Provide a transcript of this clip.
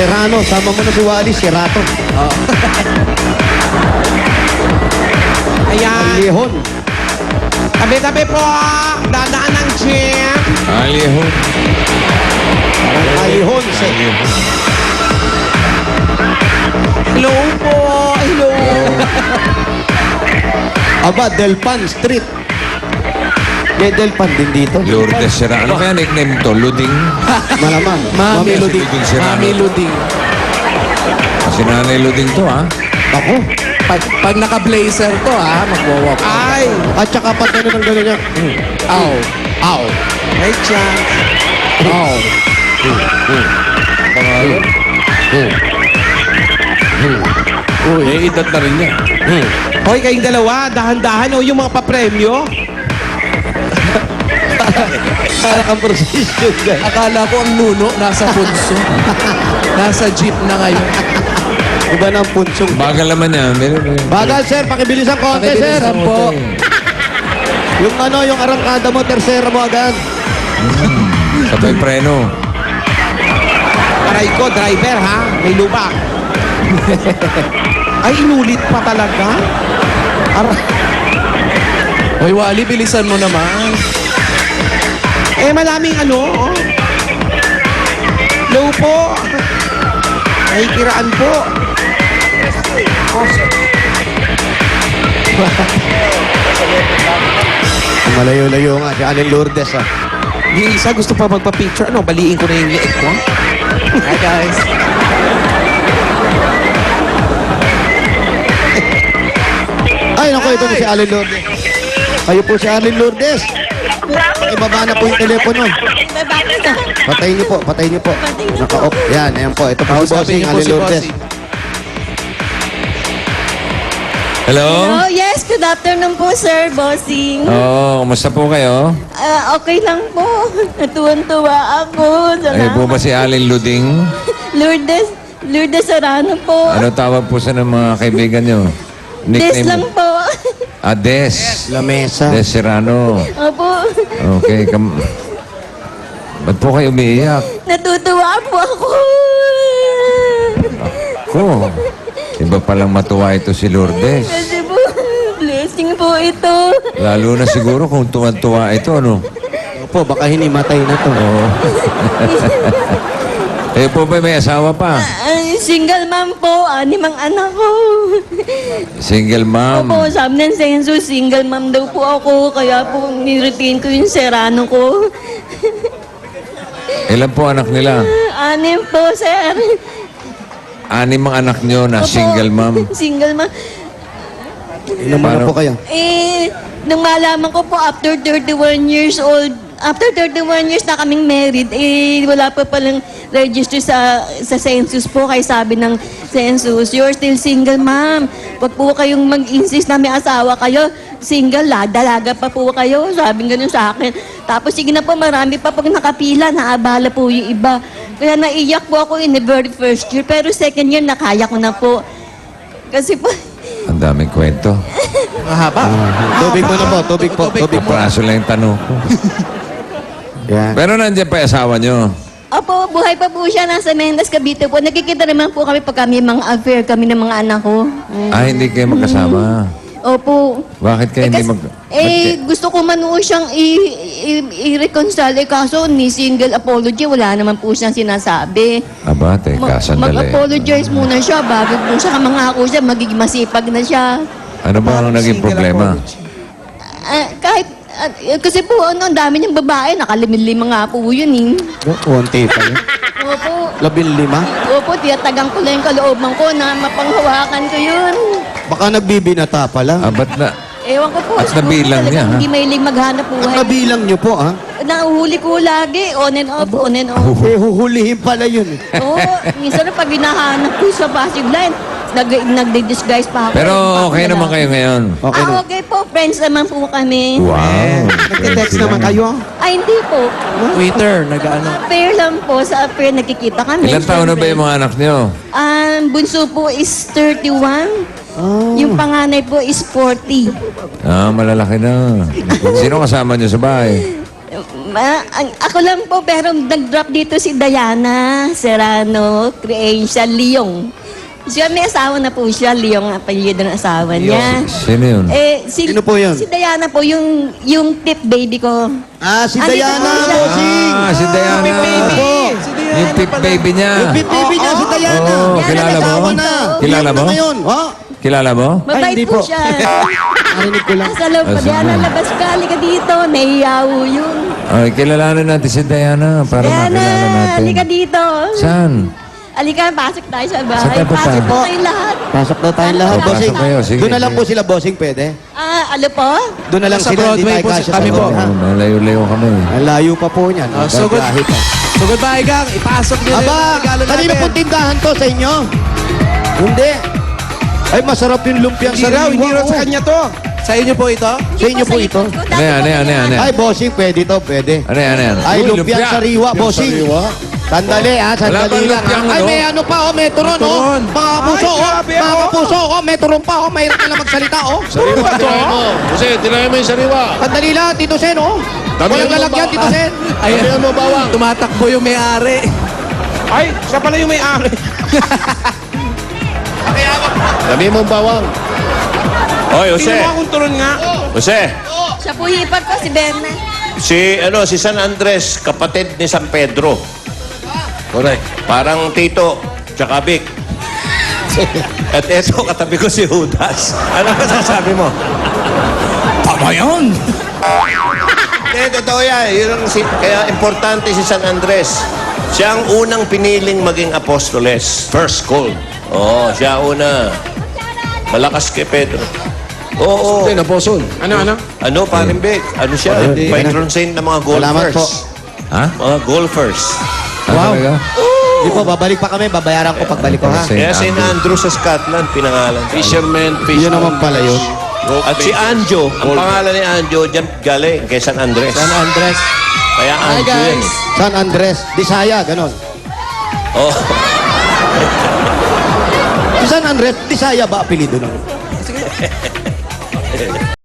Serrano, sama mo na si Wally, Serato. Ayan. Alihon. Tabi-tabi po. Dadaan ng jeep. Alihon. Alihon. Hello po. Hello. Aba, Delpan Street. May Delpan din dito. Lourdes Serrano. Ano kaya nickname to? Luding? Malamang. Mami Mami Luding. Luding Serrano. Mami Luding. Kasi nanay Luding to, ha? Ako. Pag naka-blazer to, magwawak. Ay. At saka pag gano'n ang gano'n niya. Ow. Ow. May chance. Ow. May edad na rin niya. Hoy, kayong dalawa. Dahan-dahan. O yung mga papremyo. Parang ang prosesyon guys. Akala ko ang nuno nasa punso. Nasa jeep na ngayon. Iba na ang punsong. Bagal naman yan. Bagal, sir. Pakibilisan konti, sir. Pakibilisan po. Yung ano, yung arangkada mo, tersera mo agad. Sabay preno. Aray ko, driver ha. May lubak. Ay, inulit pa talaga. Hoy, Wally, bilisan mo naman. Eh, malaming ano. Oh. Low po. Ay, kiraan po. Malayo-layo nga. Si Aling Lourdes, ah. Yung isa gusto pa magpa-picture. Ano, baliin ko na yung leeg ko. Hi, guys. Ay, naku, ito na si Aling Lourdes. Kayo po si Aling Lourdes. Ibaba na po yung telepono. Patayin niyo po, patayin niyo po. Naka-off. Yan, ayan po. Ito po si Bossing, Kausapin niyo po Aling si Lourdes. Bossing. Hello? Oh, yes. Good afternoon po, Sir Bossing. Oo, kumusta po kayo? Okay lang po. Natuwan-tuwa ako. Ay po ba Salamat. si Aling Luding? Lourdes Serrano po. Ano tawag po sa ng mga kaibigan nyo? Des lang po. Ah, Des. La Mesa. Des Serrano. Opo. Okay. Ba't po kayo umiiyak? Natutuwa po ako. Ko. Iba palang matuwa ito si Lourdes. Kasi po, blessing po ito. Lalo na siguro kung tuwan-tuwa ito, ano? Opo, baka hinimatay na to. Oo. Eh po ba may asawa pa? Single mom po. 6 ang anak ko. Single mom. Opo, sabi ng census, single mom daw po ako. Kaya po, niretain ko yung Serrano ko. Ilan po anak nila? 6 po, sir. 6 ang anak nyo na Opo. single mom. Single mom. Ilan mo na Paano? po kayo? Nung malaman ko po after 31 years old, after 31 years na kaming married, wala pa palang register sa census po. Kaya sabi ng census, you're still single, ma'am. Huwag po kayong mag-insist na may asawa kayo. Single, dalaga pa po kayo. Sabi ganun sa akin. Tapos sige na po, marami pa pag nakapila, naabala po yung iba. Kaya naiyak po ako in the very first year. Pero second year, nakaya ko na po. Kasi po, Ang daming kwento. Mahaba. Tubig mo na po, tubig po, tubig po. Praso lang yung tanong ko. Yan. Pero nandiyan pa yung asawa nyo. Opo, buhay pa po siya. Nasa Mendes, Cavite po. Nakikita naman po kami pag kami mga affair kami ng mga anak ko. Ah, hindi kayo magkasama. Opo. Bakit kayo hindi mag... Gusto ko man po siyang i-reconcile. Kaso ni single apology, wala naman po siyang sinasabi. Aba, teka, sandali. Mag-apologize muna siya bago po siya mangako siya, magiging masipag na siya. Ano ba ang naging problema? Kasi po, ang dami niyang babae, nakalimilima nga po yun eh. Konti pa yun. Opo. 15. Opo, tiyatagang ko lang yung kalooban ko na mapanghawakan ko yun. Baka nagbibinata pala. Ah, ba't na... Ewan ko po. At nabilang siguro niya, talagang ha? Hindi mahilig maghanap At buhay. nabilang nyo po, ha? Nahuhuli ko lagi. On and off, on and off. Eh, huhulihin pala yun. Oo, minsan pag hinahanap ko sa Pasig Line, nagdi-disguise pa ako. Pero okay naman kayo ngayon. Okay na. Okay po, friends naman po kami. Wow. Nagte-text naman kayo. Ay, hindi po. Twitter, nag-ano. Affair lang po. Sa affair, nakikita kami. Ilan taon na ba yung mga anak nyo? Bunso po is 31. Yung panganay po is 40. Ah, malalaki na. Sino kasama nyo sa bahay? Ako lang po, pero nag-drop dito si Diana Serrano Creation Leong. Siya may asawa na po siya, Leong ang apelyido ng asawa niya. Sino yun? Sino po yun? Si Diana po, yung tip baby ko. Ah, si Andito Diana, po siya. bossing. Ah, si Diana. Opo. Yung pip baby niya. Yung pit baby niya, si Diana. Oo, Yan, kilala mo? Nag-asawa na. Kilala Iyak mo? na ngayon. Oh, Kilala mo? Mabait hindi po po. siya. narinig ko lang. Nasa loob po, Ah, Diana, sige. labas ka, halika dito. Nahiyaw yun. Ay, kilalanin natin si Diana para Diana, makilala natin. halika dito. Saan? Halika, pasok tayo sa Saan bahay. tayo punta? Pasok po tayong lahat. Pasok daw tayong lahat, Pasok bossing. kayo, sige, Doon na lang sige. po sila, bossing, pwede? Ano po? Doon na lang Sa sila, hindi Broadway tayo po kasya kami sa po. loob, ha? Oh, malayo-layo kami. Ang layo pa po niyan. So good. Gagahi pa. So goodbye, gang. Ipasok nyo na yung Aba, regalo kanino natin. pong tindahan to sa inyo? Hindi. Ay, masarap yung lumpiang Hindi raw, sariwa. hindi raw sa oh. kanya to. Sa inyo po ito? Sa inyo po ito. Ano yan? Ay, bossing, pwede to, pwede. Ano yan? Ay, Uy, lumpiang sariwa, bossing. Sandali, ha? Wala Sandali bang lang. lumpiang Ay, ano? may ano pa, oh, may turon, oh. Turon. Mga kapuso, oh. grabe, Mga oh. kapuso, oh. May turon pa, oh. Mahirap na lang magsalita, oh. Sariwa, tirahin mo. Kasi, tirahin mo yung sariwa. Sandali lang, Tito Sen, oh. Damihan Walang mo lalagyan, ba? Tito Sen. Damihan mo bawang. Tumatakbo yung may-ari. Ay, siya pala yung may-ari. Damihan mo bawang. Hoy, Jose. Kinuha kong turon nga. Jose. Siya po hipag ko, si Berna. Si San Andres, kapatid ni San Pedro. Correct. Parang Tito, tsaka Vic. At eto, katabi ko si Judas. Ano ka sasabi mo? Pamayon! Hindi, totoo yan. Kaya importante si San Andres. Siya ang unang piniling maging apostoles. First call. Oo, siya una. Malakas kay Pedro. Oo. Hindi, napusol. Ano? Ano, paring Vic? Ano siya? Patron saint ng mga Salamat golfers. po. Ha? Mga golfers. Wow. Hindi po, babalik pa kami. Babayaran ko pagbalik ko, ha? Saint Kaya St. Andrew sa Scotland, pinangalan. Fisherman, Yun naman pala yun. At si Anjo, ang pangalan ni Anjo, dyan galing kay San Andres. San Andres. Kaya Hi, Anjo yan. guys. San Andres. Disaya, ganon. Oh. Si San Andres, Disaya ba apelido nun?